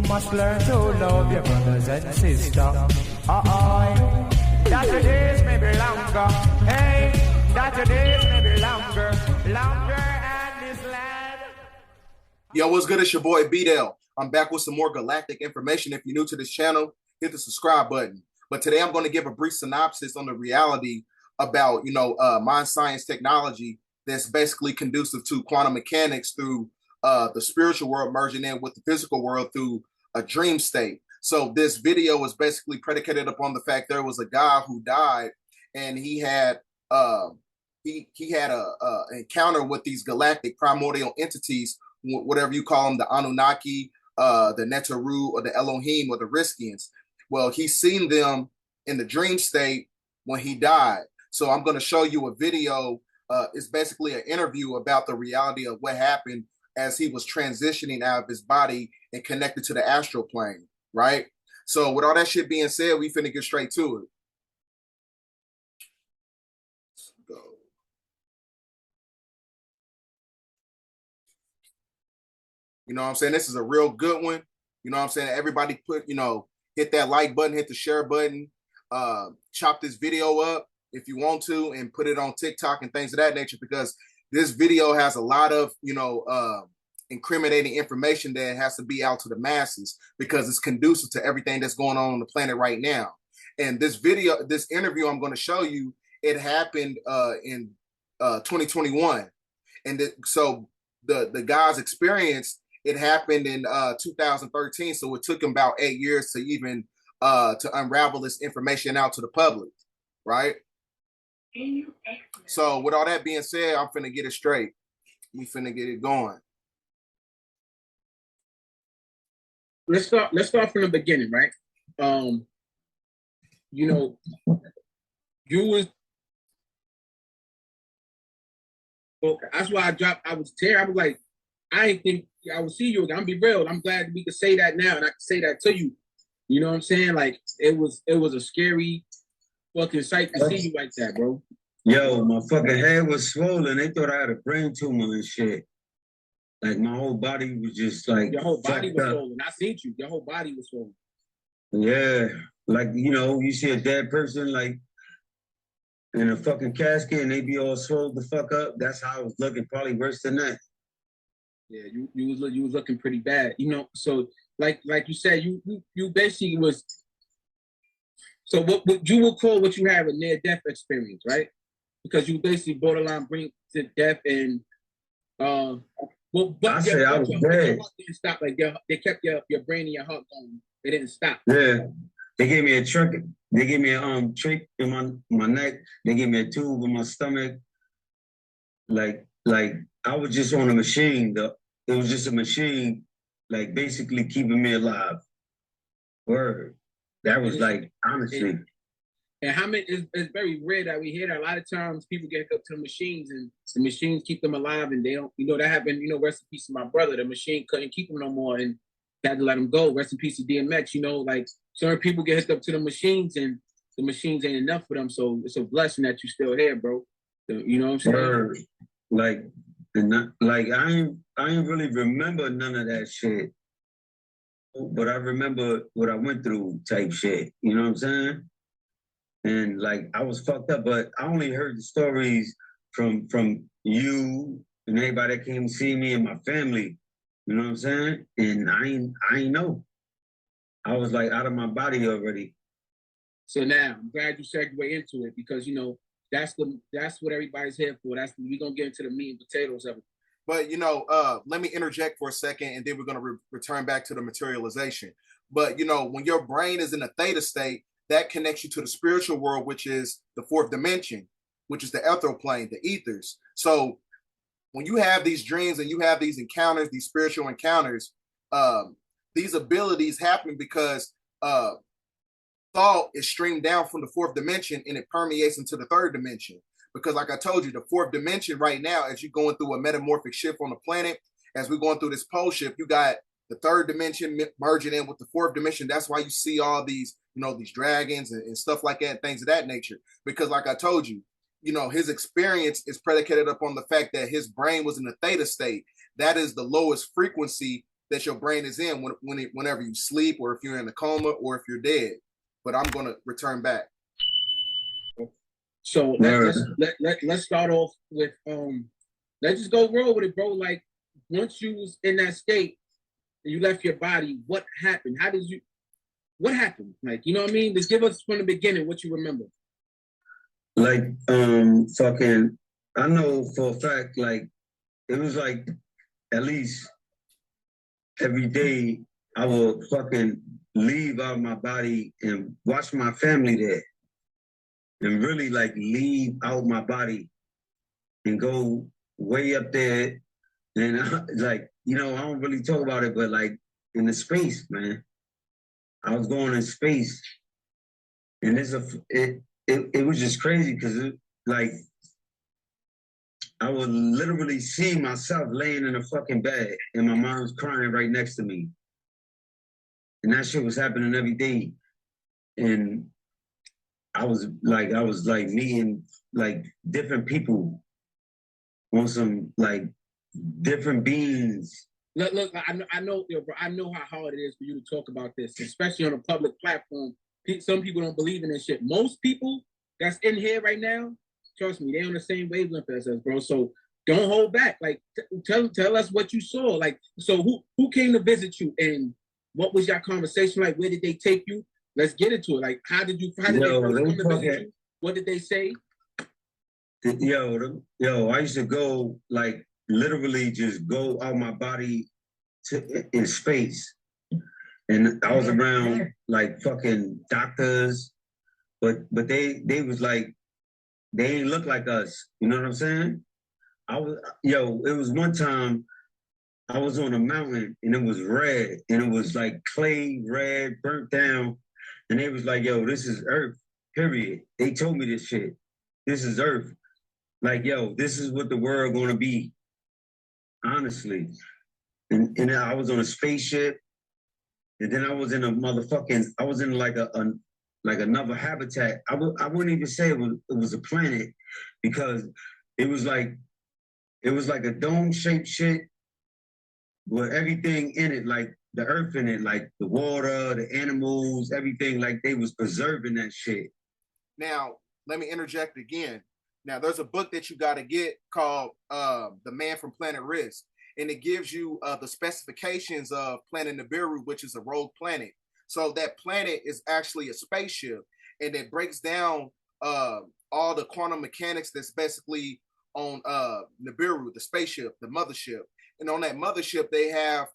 must learn to love your brothers and sisters. That your days may be longer. Hey, that your days may be longer. Longer and this land. Yo, what's good? It's your boy B-Dell. I'm back with some more galactic information. If you're new to this channel, hit the subscribe button. But today I'm going to give a brief synopsis on the reality about, mind science technology that's basically conducive to quantum mechanics through the spiritual world merging in with the physical world through a dream state. So this video is basically predicated upon the fact there was a guy who died, and he had he had a encounter with these galactic primordial entities, whatever you call them, the Anunaki, the Netaru, or the Elohim, or the Riskians. Well, he's seen them in the dream state when he died. So I'm going to show you a video. It's basically an interview about the reality of what happened as he was transitioning out of his body and connected to the astral plane, right? So with all that shit being said, we finna get straight to it. Let's go. You know what I'm saying? This is a real good one. You know what I'm saying? Everybody hit that like button, hit the share button, chop this video up if you want to, and put it on TikTok and things of that nature, because this video has a lot of, incriminating information that has to be out to the masses because it's conducive to everything that's going on the planet right now. And this interview I'm going to show you, it happened in 2021. And so the guy's experience, it happened in 2013. So it took him about 8 years to even to unravel this information out to the public, right? So with all that being said, I'm finna get it straight. We finna get it going. Let's start from the beginning, right? You was okay. That's why I was tear. I was like, I didn't think I would see you again. I'm be real. I'm glad we could say that now, and I can say that to you. You know what I'm saying? Like it was a scary fucking sight to see you like that, bro. Yo, my fucking head was swollen. They thought I had a brain tumor and shit. Like my whole body was just like your whole body was swollen. I seen you. Your whole body was swollen. Yeah, like you see a dead person like in a fucking casket and they be all swollen the fuck up. That's how I was looking. Probably worse than that. Yeah, you was looking pretty bad. So like you said, you basically was. So what you would call what you have a near death experience, right? Because you basically borderline bring to death and but I say I was dead. Didn't stop. Like they kept your brain and your heart going. They didn't stop. Yeah, they gave me a trick. They gave me a trach in my neck. They gave me a tube in my stomach. Like I was just on a machine. It was just a machine, like basically keeping me alive. Word. That was like honestly. And how many? It's very rare that we hear that. A lot of times people get hooked to the machines, and the machines keep them alive, and they don't. That happened. Rest in peace to my brother. The machine couldn't keep him no more, and had to let him go. Rest in peace to DMX. Like certain people get hooked up to the machines, and the machines ain't enough for them. So it's a blessing that you still here, bro. You know what I'm saying? Word. I ain't really remember none of that shit, but I remember what I went through, type shit. You know what I'm saying? And like I was fucked up, but I only heard the stories from you and everybody that came to see me and my family. You know what I'm saying? And I ain't know. I was like out of my body already. So now I'm glad you segued into it because that's what everybody's here for. We're gonna get into the meat and potatoes of it. But let me interject for a second, and then we're gonna return back to the materialization. But when your brain is in a theta state, that connects you to the spiritual world, which is the fourth dimension, which is the Atral plane, the ethers. So when you have these dreams and you have these encounters, these spiritual encounters, these abilities happen because thought is streamed down from the fourth dimension and it permeates into the third dimension. Because like I told you, the fourth dimension right now, as you're going through a metamorphic shift on the planet, as we're going through this pole shift, you got the third dimension merging in with the fourth dimension. That's why you see all these, these dragons and stuff like that, things of that nature. Because like I told you, his experience is predicated upon the fact that his brain was in a theta state. That is the lowest frequency that your brain is in whenever you sleep, or if you're in a coma, or if you're dead. But I'm gonna return back. So let's start off with let's just go roll with it, bro. Like once you was in that state and you left your body, what happened? What happened? Like, you know what I mean? Just give us from the beginning what you remember. Like, fucking, I know for a fact, like, it was like at least every day I would fucking leave out of my body and watch my family there and really like leave out my body and go way up there. And like, you know, I don't really talk about it, but like in the space, man, I was going in space, and it was just crazy because like I would literally see myself laying in a fucking bed and my mom's crying right next to me. And that shit was happening every day. And I was like meeting like different people on some like different beings. Look, I know, bro, I know how hard it is for you to talk about this, especially on a public platform. Some people don't believe in this shit. Most people that's in here right now, trust me, they're on the same wavelength as us, bro. So don't hold back. Like, tell us what you saw. Like, so who came to visit you, and what was your conversation like? Where did they take you? Let's get into it. Like, how did they first come to visit you? What did they say? Yo, I used to go like literally just go out my body in space. And I was around like fucking doctors, but they was like, they ain't look like us. You know what I'm saying? It was one time I was on a mountain and it was red and it was like clay red, burnt down. And they was like, yo, this is Earth, period. They told me this shit. This is Earth. Like, yo, this is what the world gonna be. Honestly. And I was on a spaceship, and then I was in like another habitat. I wouldn't even say it was a planet, because it was like a dome-shaped shit with everything in it, like the earth in it, like the water, the animals, everything, like they was preserving that shit. Now, let me interject again. Now, there's a book that you got to get called The Man from Planet Risk, and it gives you the specifications of Planet Nibiru, which is a rogue planet. So that planet is actually a spaceship, and it breaks down all the quantum mechanics that's basically on Nibiru, the spaceship, the mothership. And on that mothership, they have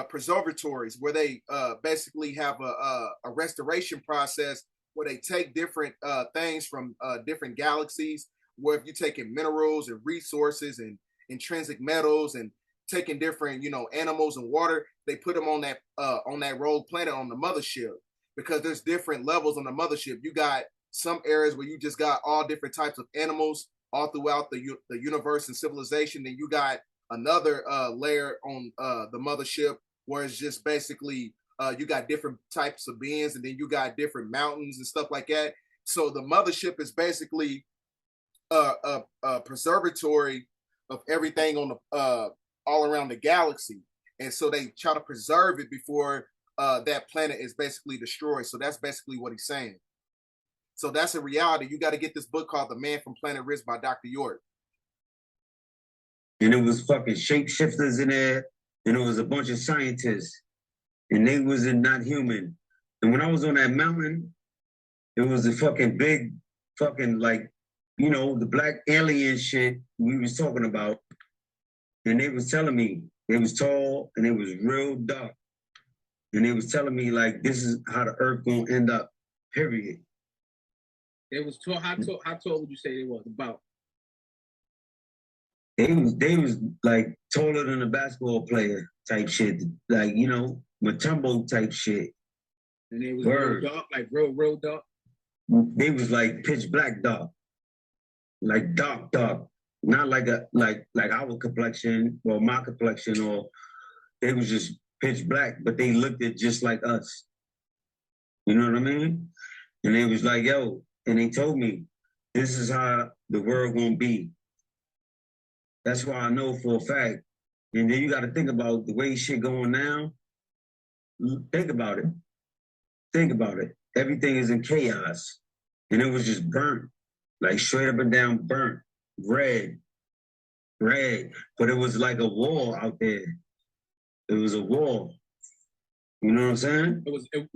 preservatories where they basically have a restoration process where they take different things from different galaxies, where if you're taking minerals and resources and intrinsic metals and taking different, animals and water, they put them on that rogue planet on the mothership, because there's different levels on the mothership. You got some areas where you just got all different types of animals all throughout the universe and civilization. Then you got another layer on the mothership where it's just basically you got different types of beings, and then you got different mountains and stuff like that. So the mothership is basically a preservatory of everything on the all around the galaxy, and so they try to preserve it before that planet is basically destroyed. So that's basically what he's saying. So that's a reality. You got to get this book called The Man from Planet Risk by Dr. York. And it was fucking shapeshifters in there, and it was a bunch of scientists, and they wasn't not human. And when I was on that mountain, it was a fucking big, fucking like, the black alien shit we was talking about. And they was telling me they was tall and it was real dark. And they was telling me like, this is how the earth gonna end up, period. It was tall. How tall would you say they was? About? They was like taller than a basketball player type shit, like Matumbo type shit. And they was real dark, like real dark. They was like pitch black dark, like dark, not like our complexion or my complexion, or they was just pitch black, but they looked at just like us. You know what I mean? And they was like, yo, and they told me, this is how the world gonna be. That's why I know for a fact, And then you got to think about the way shit going now. Think about it. Think about it. Everything is in chaos. And it was just burnt, like straight up and down burnt, red. But it was like a wall out there. It was a wall. You know what I'm saying?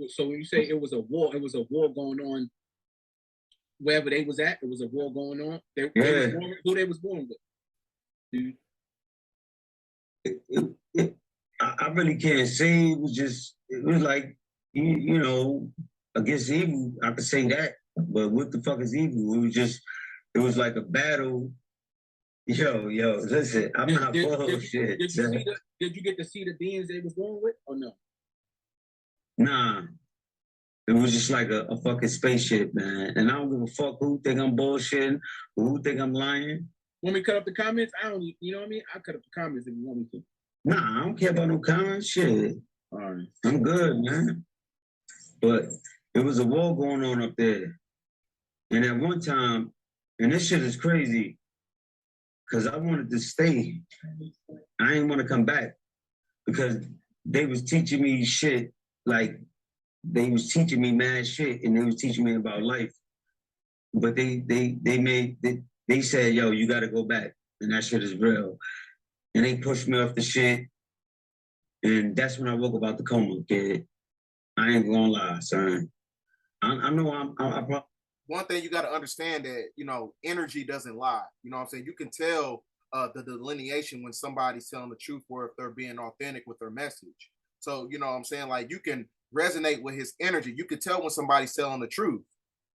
So when you say it was a war going on wherever they was at. It was a war going on. Who they was born with? I really can't say. It was like, you know, against evil. I could say that, but what the fuck is evil? It was like a battle. Yo, listen, I'm not bullshit. Did you get to see the beings they was born with, or no? Nah, it was just like a fucking spaceship, man. And I don't give a fuck who think I'm bullshitting, who think I'm lying. Want me to cut up the comments? I don't, you know what I mean? I'll cut up the comments if you want me to. Nah, I don't care about no comments. Shit. All right. I'm good, man. But it was a war going on up there. And at one time, and this shit is crazy, because I wanted to stay. I didn't want to come back because they was teaching me shit, like they was teaching me mad shit, and they was teaching me about life. But they said, yo, you gotta go back, and that shit is real. And they pushed me off the shit, and that's when I woke up out the coma, kid. I ain't gonna lie, son. I know I'm one thing you got to understand that, you know, energy doesn't lie. You know what I'm saying? You can tell the delineation when somebody's telling the truth or if they're being authentic with their message. So, you know what I'm saying? Like, you can resonate with his energy. You can tell when somebody's telling the truth.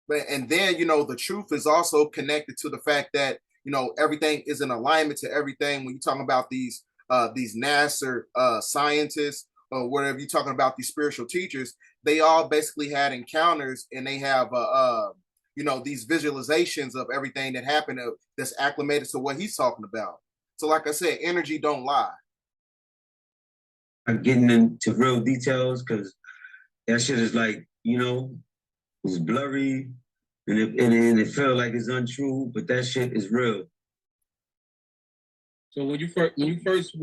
And then, you know, the truth is also connected to the fact that, you know, everything is in alignment to everything. When you're talking about these NASA scientists or whatever you're talking about, these spiritual teachers, they all basically had encounters, and they have you know, these visualizations of everything that happened that's acclimated to what he's talking about. So like I said, energy don't lie. I'm getting into real details because that shit is like, you know, it's blurry and it felt like it's untrue, but that shit is real. So when you first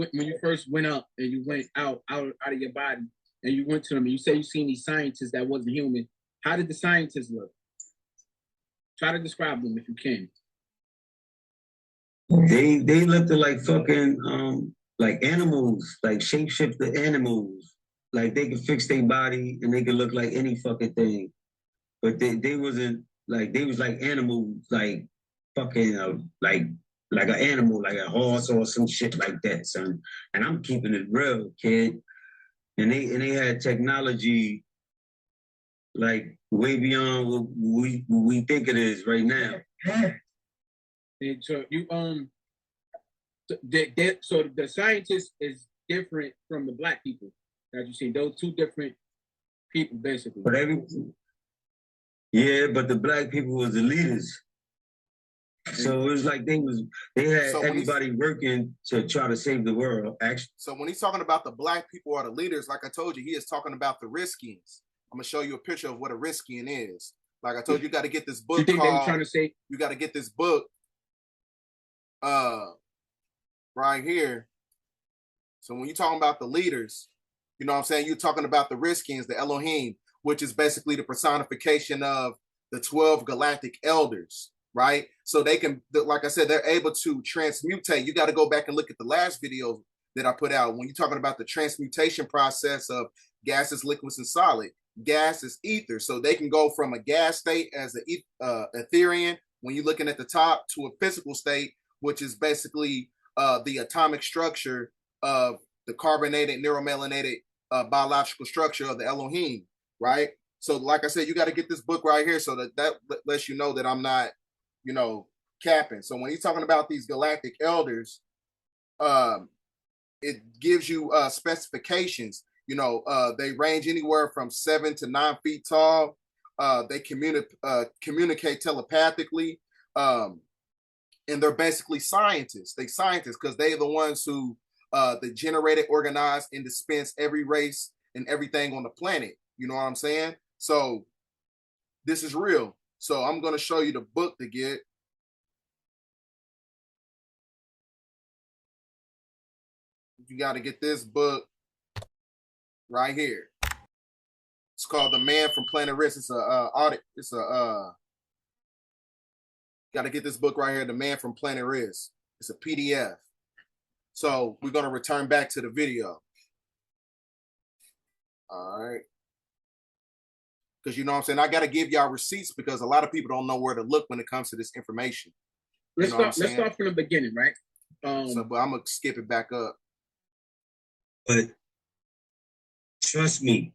went up and you went out of your body and you went to them and you say you seen these scientists that wasn't human, how did the scientists look? Try to describe them if you can. They looked like fucking like animals, like shapeshifter animals. Like they could fix their body and they could look like any fucking thing. But they wasn't like, they was like animals, like fucking like an animal, like a horse or some shit like that, son. And I'm keeping it real, kid. And they had technology like way beyond what we think it is right now. And so you so the scientist is different from the black people that you see. Those two different people basically. But but the black people was the leaders. So it was like they had everybody working to try to save the world, actually. So when he's talking about the black people or the leaders, like I told you, he is talking about the Riskians. I'm gonna show you a picture of what a Riskian is. Like I told you, you got to get this book. You think they were trying to say? You got to get this book, right here. So when you're talking about the leaders, you know what I'm saying? You're talking about the Riskians, the Elohim, which is basically the personification of the 12 galactic elders, right? So they can, like I said, they're able to transmutate. You got to go back and look at the last video that I put out when you're talking about the transmutation process of gases, liquids, and solid. Gas is ether, so they can go from a gas state as an Ethereum when you're looking at the top to a physical state, which is basically the atomic structure of the carbonated, neuromelanated biological structure of the Elohim, right? So like I said, you got to get this book right here so that lets you know that I'm not, you know, capping. So when you're talking about these galactic elders, it gives you specifications. You know, they range anywhere from 7 to 9 feet tall. They communicate telepathically. And they're basically scientists. They scientists because they're the ones who they generated, organized, and dispense every race and everything on the planet. You know what I'm saying? So this is real. So I'm going to show you the book to get. you got to get this book right here. It's called The Man from Planet Risk. It's a audit. It's a got to get this book right here, The Man from Planet Risk. It's a PDF. So we're gonna return back to the video. All right. Because you know what I'm saying, I got to give y'all receipts because a lot of people don't know where to look when it comes to this information. Let's start from the beginning, right? But I'm gonna skip it back up. But trust me,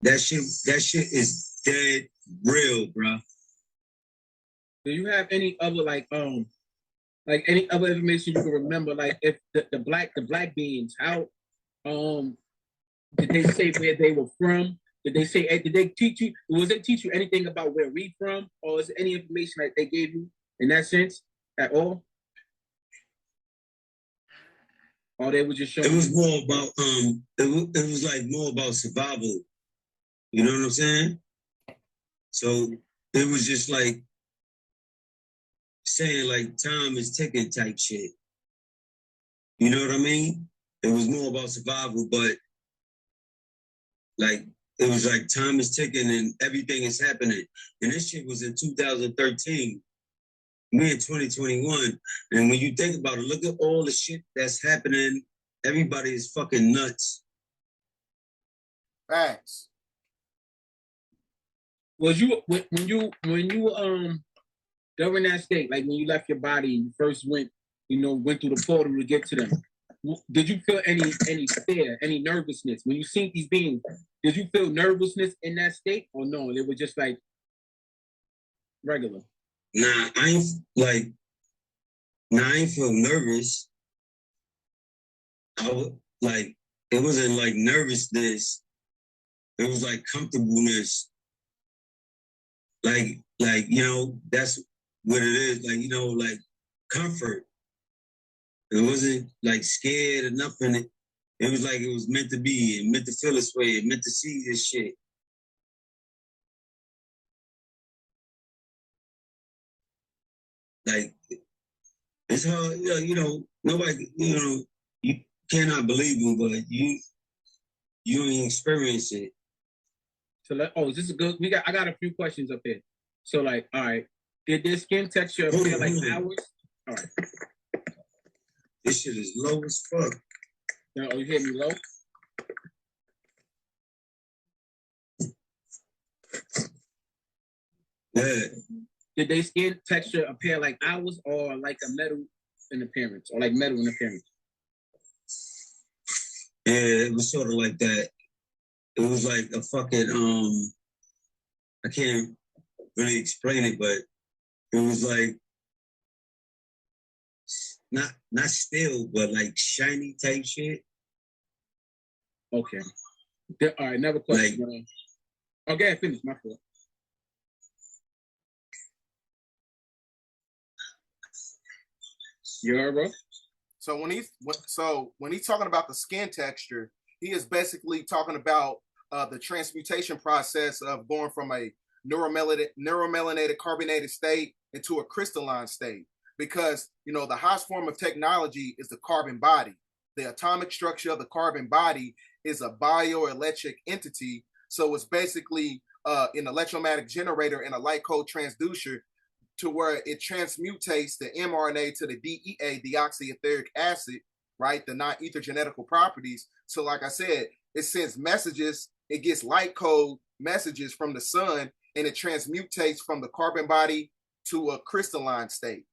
that shit is dead real, bro. Do you have any other like any other information you can remember? Like if the black beings, how did they say where they were from? Did they say? Did they teach you? Was they teach you anything about where we from, or is there any information that they gave you in that sense at all? Or they were just showing? It was more about it was like more about survival. You know what I'm saying? So it was just like saying like time is ticking type shit. You know what I mean? It was more about survival, but like it was like time is ticking and everything is happening. And this shit was in 2013. We in 2021. And when you think about it, look at all the shit that's happening. Everybody is fucking nuts. Facts. Was you when you during that state, like when you left your body and you first went through the portal to get to them, did you feel any fear, any nervousness when you seen these beings? Did you feel nervousness in that state, or no? It was just like regular. Nah, I ain't feel nervous. I was like, it wasn't like nervousness. It was like comfortableness. Like that's what it is. Like like comfort. It wasn't like scared or nothing. It was like it was meant to be. It meant to feel this way. It meant to see this shit. Like it's hard, nobody, you cannot believe them, but you ain't experience it. So this is good. I got a few questions up here. So like, all right, did their skin texture appear like ours? All right. This shit is low as fuck. Oh, you hear me low? Yeah. Did their skin texture appear like ours, or like a metal in appearance, or like metal in appearance? Yeah, it was sort of like that. It was like a fucking I can't really explain it, but it was like not still, but like shiny type shit. Okay. All right, another question. Like, okay, finish my fault. You heard, bro? So when he's talking about the skin texture, he is basically talking about the transmutation process of going from a neuromelanated carbonated state into a crystalline state. Because the highest form of technology is the carbon body. The atomic structure of the carbon body is a bioelectric entity. So it's basically an electromagnetic generator and a light code transducer, to where it transmutates the mRNA to the DEA, deoxyetheric acid, right? The non-ether genetical properties. So like I said, it sends messages, it gets light code messages from the sun, and it transmutates from the carbon body to a crystalline state.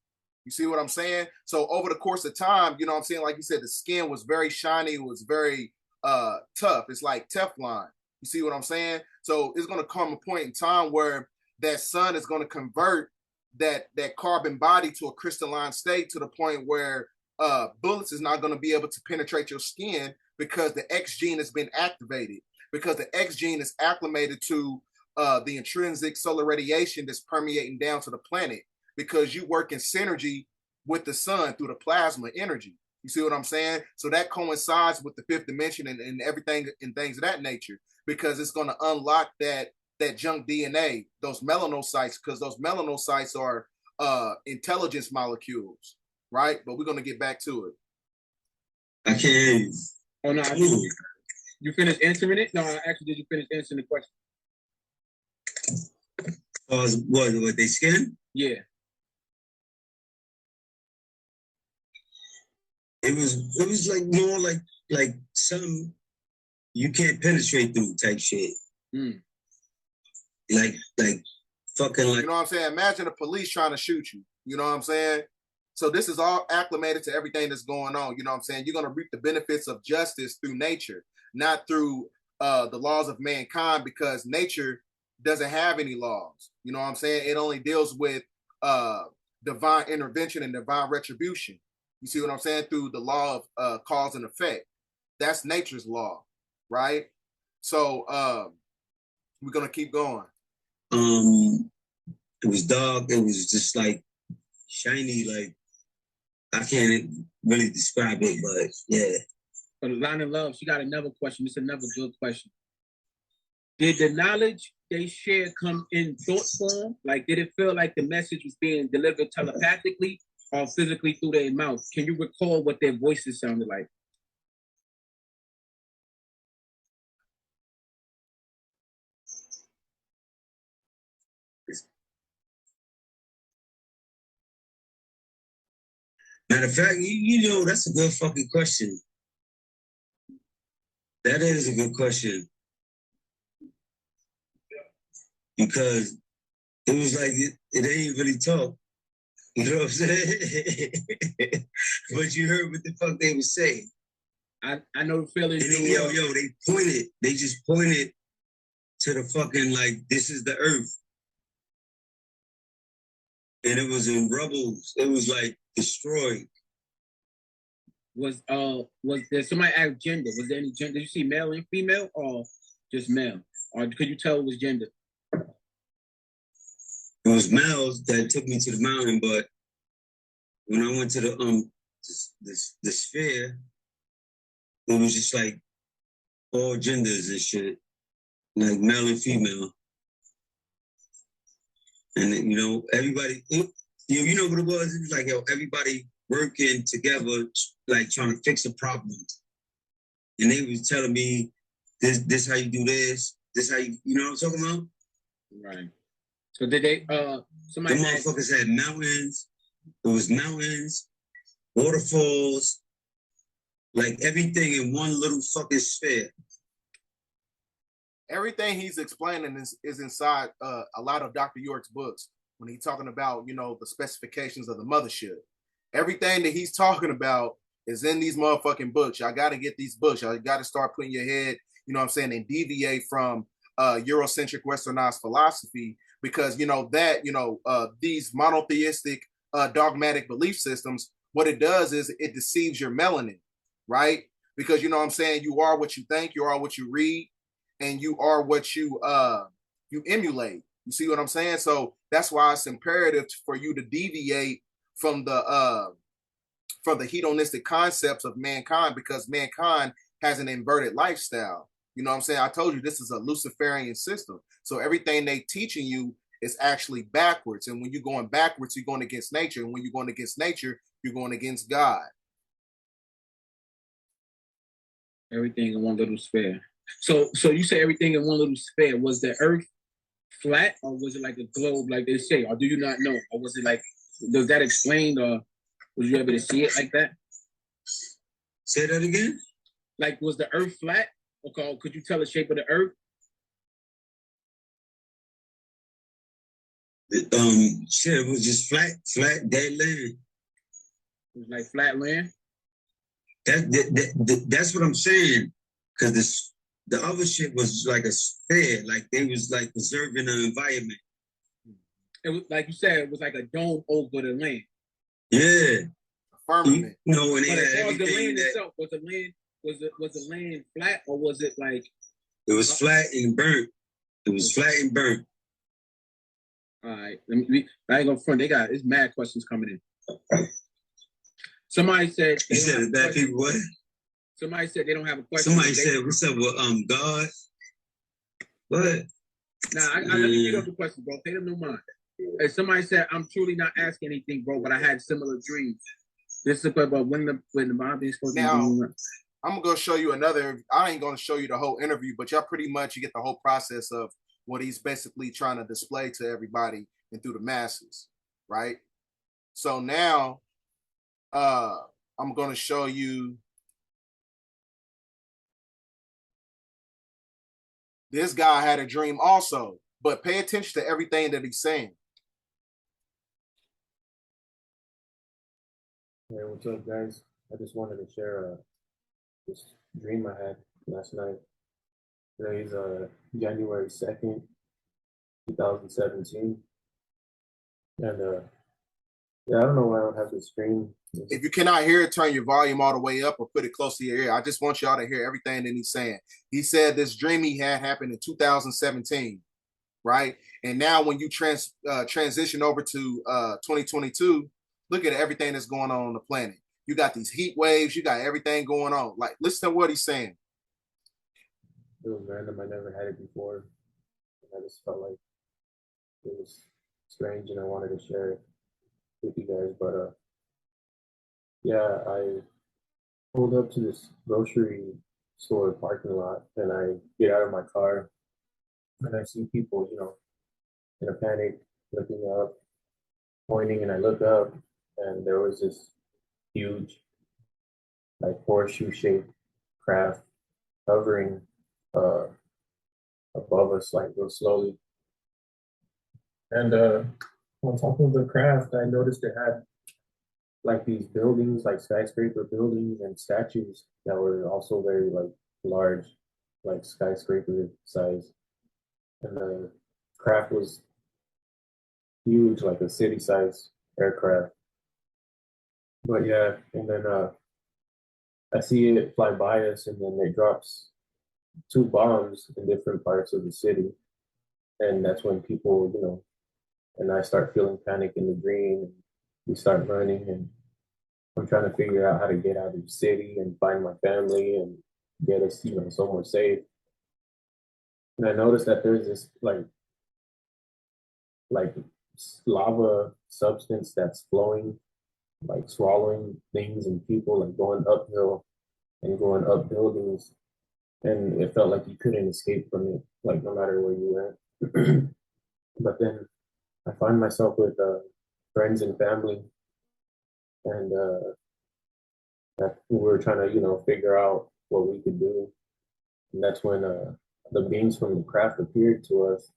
You see what I'm saying? So over the course of time, you know what I'm saying? Like you said, the skin was very shiny, it was very tough. It's like Teflon. You see what I'm saying? So it's going to come a point in time where that sun is going to convert that carbon body to a crystalline state, to the point where bullets is not going to be able to penetrate your skin, because the X gene has been activated, because the X gene is acclimated to the intrinsic solar radiation that's permeating down to the planet, because you work in synergy with the sun through the plasma energy. You see what I'm saying? So that coincides with the fifth dimension and everything and things of that nature, because it's going to unlock that junk DNA, those melanocytes, because those melanocytes are intelligence molecules, right? But we're going to get back to it. I can't hear you. Oh no, you finished answering it? No, actually, did you finish answering the question? What they skin? Yeah. It was like more like something you can't penetrate through type shit. Mm. Like fucking like. You know what I'm saying? Imagine the police trying to shoot you. You know what I'm saying? So this is all acclimated to everything that's going on. You know what I'm saying? You're going to reap the benefits of justice through nature, not through the laws of mankind, because nature doesn't have any laws. You know what I'm saying? It only deals with divine intervention and divine retribution. You see what I'm saying? Through the law of cause and effect. That's nature's law, right? So we're going to keep going. It was dark. It was just like shiny. Like I can't really describe it, but yeah. For Line of Love, she got another question. It's another good question. Did the knowledge they shared come in thought form? Like, did it feel like the message was being delivered telepathically or physically through their mouth? Can you recall what their voices sounded like? Matter of fact, you know, that's a good fucking question. That is a good question. Because it was like it ain't really talk. You know what I'm saying? But you heard what the fuck they were saying. I know the feeling. They just pointed to the fucking, like, this is the earth. And it was in rubbles. It was like destroyed. Was there somebody asked gender? Was there any gender? Did you see male and female or just male? Or could you tell it was gender? It was males that took me to the mountain, but when I went to the sphere, it was just like all genders and shit, like male and female. And you know, everybody, you know what it was? It was like, yo, everybody working together, like trying to fix a problem. And they was telling me, this how you do this how you know what I'm talking about? Right. So did they, somebody the motherfuckers had mountains. It was mountains, waterfalls, like everything in one little fucking sphere. Everything he's explaining is inside a lot of Dr. York's books when he's talking about, you know, the specifications of the mothership. Everything that he's talking about is in these motherfucking books. Y'all got to get these books. Y'all got to start putting your head, you know what I'm saying, and deviate from Eurocentric Westernized philosophy, because, you know, that, you know, these monotheistic dogmatic belief systems, what it does is it deceives your melanin, right? Because, you know what I'm saying, you are what you think, you are what you read, and you are what you emulate. You see what I'm saying? So that's why it's imperative for you to deviate from the hedonistic concepts of mankind, because mankind has an inverted lifestyle. You know what I'm saying? I told you this is a Luciferian system. So everything they teaching you is actually backwards. And when you're going backwards, you're going against nature. And when you're going against nature, you're going against God. Everything in one little sphere. So you say everything in one little sphere. Was the earth flat, or was it like a globe like they say? Or do you not know? Or was it like, does that explain, or was you able to see it like that? Say that again? Like, was the earth flat? Okay, could you tell the shape of the earth? Shit, it was just flat, dead land. It was like flat land? That's what I'm saying. Because the other shit was like a sphere, like they was like preserving the environment. It was, like you said, it was like a dome over the land. Yeah. Firmament. You know, and they but had as far as the everything land that, itself, was the land flat, or was it like? It was flat and burnt. It was flat and burnt. All right, I ain't gonna front. It's mad questions coming in. Somebody said. You said that people what? Somebody said they don't have a question. Somebody said, "What's up with God?" What? Nah, I let me get up the question, bro. Pay them no mind. And somebody said, "I'm truly not asking anything, bro, but I had similar dreams. This is about when the Bobby is supposed Now, to be. I'm gonna show you another. I ain't gonna show you the whole interview, but y'all pretty much you get the whole process of what he's basically trying to display to everybody and through the masses, right? So now, I'm gonna show you. This guy had a dream also, but pay attention to everything that he's saying. Hey, what's up, guys? I just wanted to share this dream I had last night. Today's January 2nd, 2017. And yeah, I don't know why I would have this dream. If you cannot hear it, turn your volume all the way up or put it close to your ear. I just want y'all to hear everything that he's saying. He said this dream he had happened in 2017, right? And now when you transition over to 2022, look at everything that's going on the planet. You got these heat waves. You got everything going on. Like, listen to what he's saying. It was random. I never had it before. And I just felt like it was strange and I wanted to share it with you guys. But yeah, I pulled up to this grocery store parking lot and I get out of my car and I see people, in a panic, looking up, pointing, and I look up and there was this huge, like horseshoe-shaped craft hovering above us, like real slowly. And on top of the craft, I noticed it had like these buildings, like skyscraper buildings and statues that were also very like large, like skyscraper size. And the craft was huge, like a city-size aircraft. But yeah, and then I see it fly by us, and then it drops 2 bombs in different parts of the city. And that's when people, and I start feeling panic in the dream. And we start running, and I'm trying to figure out how to get out of the city and find my family and get us, somewhere safe. And I noticed that there's this like lava substance that's flowing, like swallowing things and people, like going uphill and going up buildings. And it felt like you couldn't escape from it, like no matter where you went. But then I find myself with friends and family, and that we were trying to, figure out what we could do. And that's when the beings from the craft appeared to us.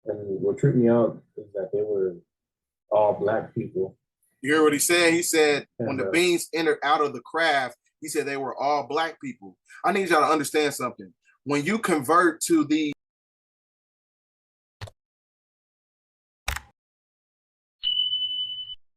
And what tripped me out is that they were all Black people. You hear what he said? He said when the beings entered out of the craft, he said they were all Black people. I need y'all to understand something. When you convert to the